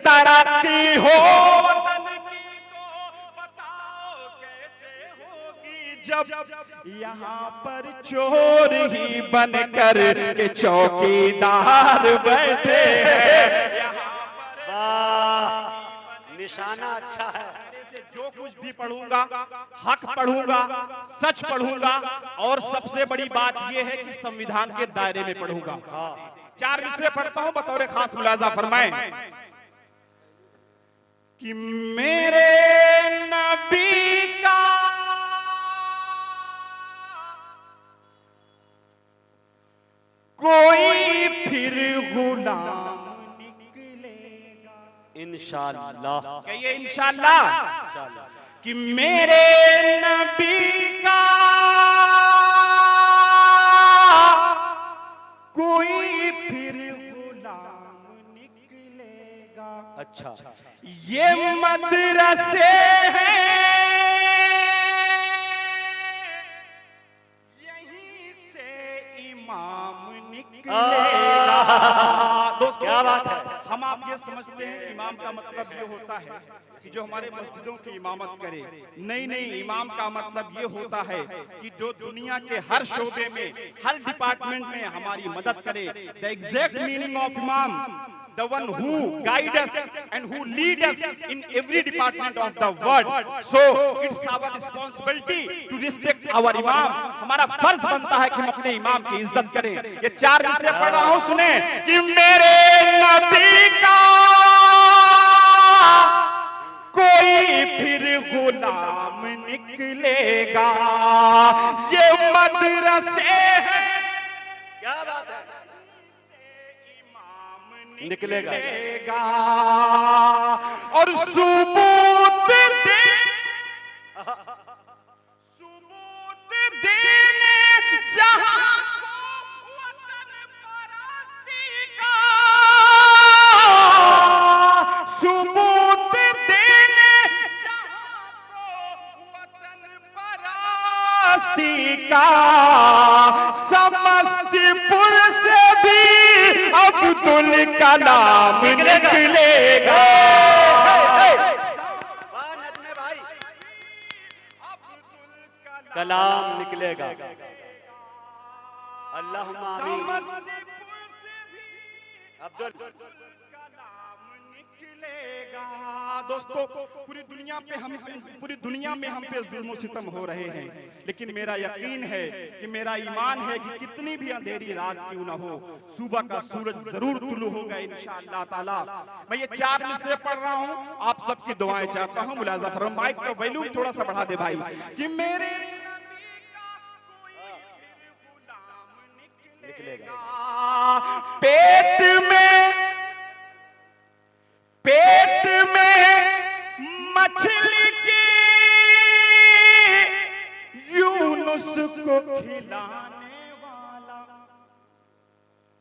तरक्की हो वतन की तो बताओ कैसे होगी, जब यहाँ पर चोर ही बनकर के चौकीदार बैठे हैं। यहाँ वाह, निशाना अच्छा है। जो कुछ भी पढ़ूंगा हक पढ़ूंगा, सच पढ़ूंगा, और सबसे बड़ी बात यह है कि संविधान के दायरे में पढ़ूंगा। 4 मिसरे पढ़ता हूं, बतौर खास मुलाजा फरमाएं कि मेरे नबी का कोई फिर गुलाम इंशाअल्लाह, कहिए इंशाअल्लाह, कि मेरे नबी का कोई फिर गुलाम निकलेगा। अच्छा, ये मदरसे हैं, यहीं से इमाम निकलेगा। दोस्तों, क्या बात है। हम आप ये समझते हैं कि इमाम का मतलब ये होता है कि जो हमारे मस्जिदों की इमामत करे। नहीं नहीं, इमाम का मतलब ये होता है कि जो दुनिया के हर शोबे में, हर डिपार्टमेंट में हमारी मदद करे। द एग्जैक्ट मीनिंग ऑफ इमाम, the one who guide us and who lead us in every department of the world. So it's our responsibility to respect our imam. हमारा फर्ज बनता है कि हम अपने इमाम की इज्जत करें। ये 4 मिसरे पढ़ रहा हूं, सुने कि मेरे नबी का कोई फिर गुलाम निकलेगा, ये मदरसे हैं। क्या बात है, निकलेगा और सबूत देने जहां को वतन परस्ती का, सबूत देने जहां को वतन परस्ती का। समस्तीपुर से भी अब्दुल कलाम निकलेगा। नज़्मे भाई, कलाम निकलेगा। अल्लाहुम्मा आमीन। अब्दुल कलाम निकलेगा। दोस्तों, पूरी दुनिया में हम पे जुल्म सितम हो रहे हैं, लेकिन मेरा यकीन है कि मेरा ईमान है कि कितनी भी अंधेरी रात क्यों ना हो, सुबह का सूरज जरूर तुलू होगा इंशाअल्लाह ताला। मैं ये 4 मिसरे पढ़ रहा हूं, आप सबकी दुआएं चाहता हूं। मुलाजा फरमाइए, माइक का वॉल्यूम थोड़ा सा बढ़ा दे भाई, कि मेरे निकलेगा। पेट में मछली की यूनुस को खिलाने वाला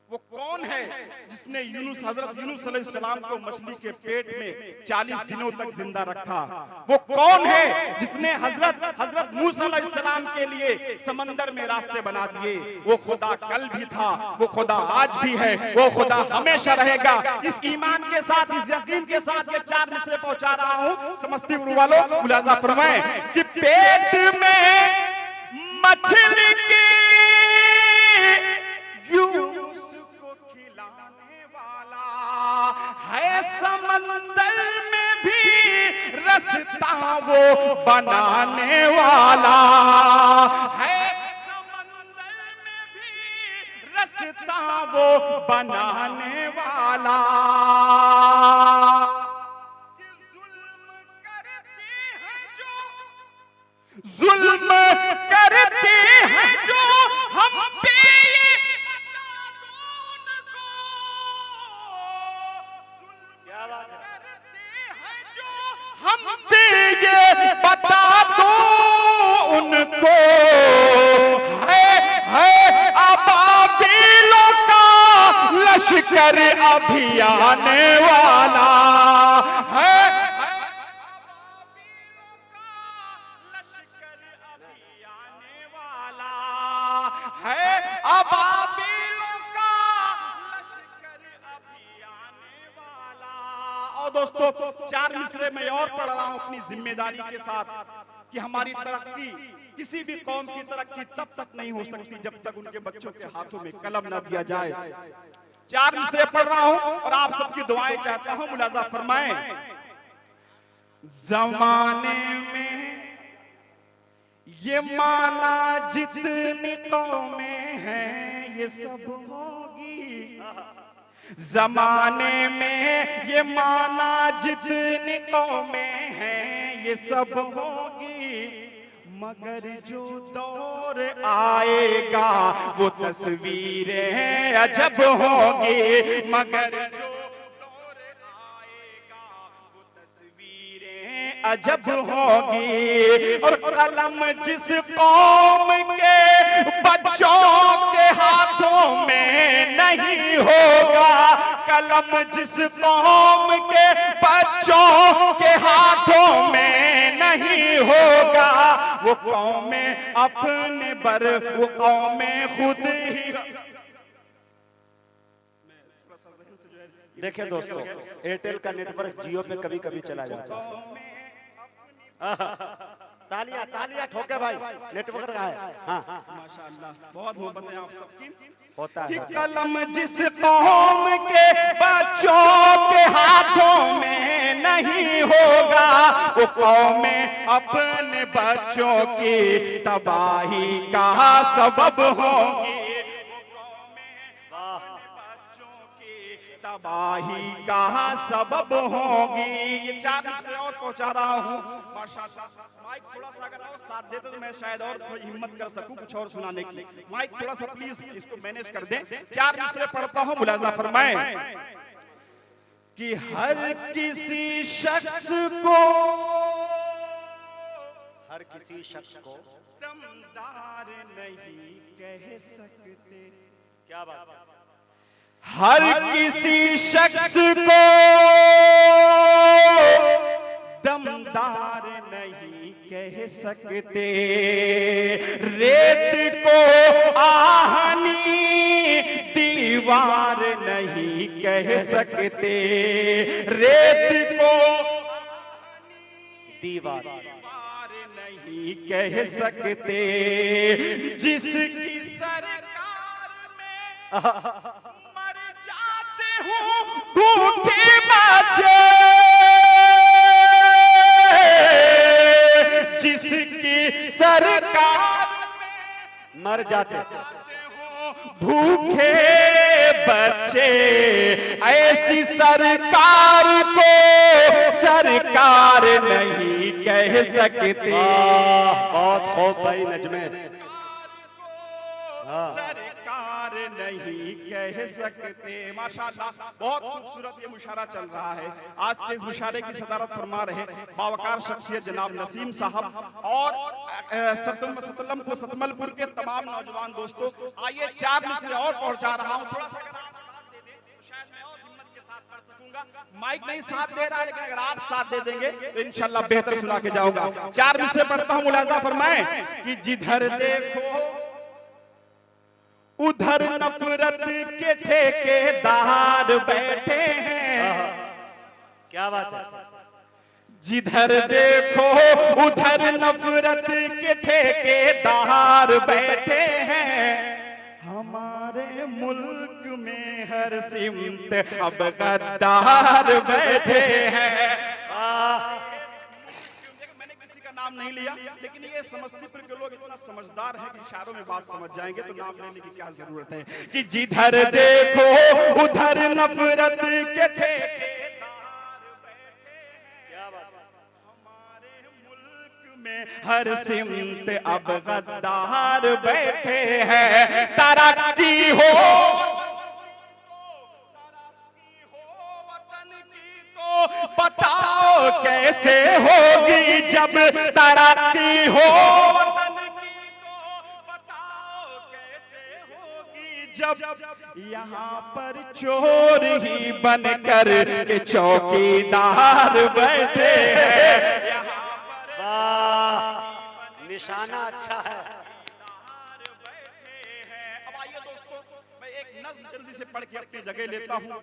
वो कौन है जिसने हजरत यूनुस अलैहिस्सलाम को मछली के पेट में 40 दिनों तक जिंदा रखा? वो कौन है जिसने हजरत मूसा अलैहिस्सलाम के लिए समंदर में रास्ते बना दिए? वो खुदा कल भी था, वो खुदा आज भी है, वो खुदा हमेशा रहेगा। इस ईमान के साथ, इस यकीन के साथ ये 4 मिसरे पहुंचा रहा हूं। समस्तीपुर वालों, मुलाजा फरमाएं कि पेट में मछली की यूनुस को खिलाने वाला है, समंदर में भी रास्ता वो बनाने वाला है, समंदर में भी रास्ता वो बनाने वाला। जुल्म करते हैं जो हम पे, क्या बात है, हम पे ये बता दो उनको, है अबाबीलों का लश्कर अभी आने वाला है, अबाबीलों का लश्कर अभी आने वाला। आओ दोस्तों, 4 मिसरे में और पढ़ रहा हूं अपनी जिम्मेदारी के साथ कि हमारी तरक्की, किसी भी कौम की तरक्की तब तक नहीं हो सकती जब तक उनके बच्चों के हाथों में कलम न दिया जाए। 4 मिसरे पढ़ रहा हूं और आप सबकी दुआएं चाहता हूं, मुलाजा फरमाएं। जमाने में ये माना जितनी कौमें हैं ये सब होगी, जमाने में ये माना जितनी कौमें हैं ये सब होगी, मगर जो दौर आएगा वो तस्वीरें अजब होगी, मगर जो दौर आएगा वो तस्वीरें अजब होगी। और कलम जिस कौम के बच्चों के हाथों में नहीं होगा, कलम जिस कौम के बच्चों के हाथों में नहीं होगा, वो कौमें अपने बर, वो कौमें खुद ही। देखिए दोस्तों, एयरटेल का नेटवर्क जियो पे कभी कभी चला जाता है। तालियां तालियां ठोके भाई, नेटवर्क का है। हाँ माशाअल्लाह, बहुत मोहब्बत है आप सबकी। होता कि है। कलम जिस कौम के बच्चों के हाथों में नहीं होगा, वो कौमें अपने बच्चों की तबाही का सबब होगी, तबाही का सबब होगी। ये 4 मिसरे और पहुंचा रहा हूँ माशाअल्लाह। माइक थोड़ा सा अगर और साथ दे तो मैं शायद और थोड़ी हिम्मत कर सकूं कुछ और सुनाने की। माइक थोड़ा सा प्लीज इसको मैनेज कर दें। 4 मिसरे पढ़ता हूँ, मुलाजा फरमाएं कि हर किसी शख्स को, हर किसी शख्स को दमदार नहीं कह सकते। क्या बात है? हर किसी शख्स को दमदार नहीं कह सकते, रेत को आहनी दीवार नहीं कह सकते, रेत को दीवार नहीं कह सकते, जिसकी सरकार में मर जाते हूँ भूखे बच्चे, जिसकी सरकार में मर जाते भूखे बच्चे, ऐसी सरकार को सरकार नहीं कह सकते। बहुत खूब भाई नजमे। सरकार नहीं कह सकते। माशाअल्लाह, बहुत खूबसूरत ये मुशायरा चल रहा है। आज के इस मुशायरे की सदारत फरमा रहे बावकार शख्सियत जनाब नसीम साहब और सतमलपुर के तमाम नौजवान दोस्तों। आइए 4 मिसरे और पहुंचा रहा हूं, थोड़ा सा अगर आप साथ दे दें तो शायद मैं और हिम्मत के साथ कर सकूंगा। माइक नहीं साथ दे रहा है, लेकिन अगर आप साथ दे देंगे तो इंशाल्लाह बेहतर सुना के जाऊंगा। 4 मिसरे पढ़ता हूं, मुलाजा फरमाएं कि जिधर देखो उधर नफरत के ठेकेदार बैठे हैं। क्या बात है? जिधर देखो उधर नफरत के ठेकेदार बैठे हैं। हमारे मुल्क में हर सिमत अब गद्दार बैठे हैं। मैंने किसी का नाम नहीं लिया, लेकिन ये समस्तीपुर के लोग इतना समझदार हैं कि इशारों में बात समझ जाएंगे, तो नाम लेने की क्या जरूरत है। कि जिधर देखो उधर नफरत के ठेकेदार बैठे हैं। हमारे मुल्क में हर सिमत अब गद्दार बैठे हैं। तरक्की हो बताओ कैसे होगी, जब तरक्की हो वतन की तो बताओ कैसे होगी, जब यहाँ पर चोर ही बनकर के चौकीदार बैठे हैं। यहाँ वाह, निशाना अच्छा है। अब आइए दोस्तों, मैं एक नज्म जल्दी से पढ़ के अपनी जगह लेता हूँ।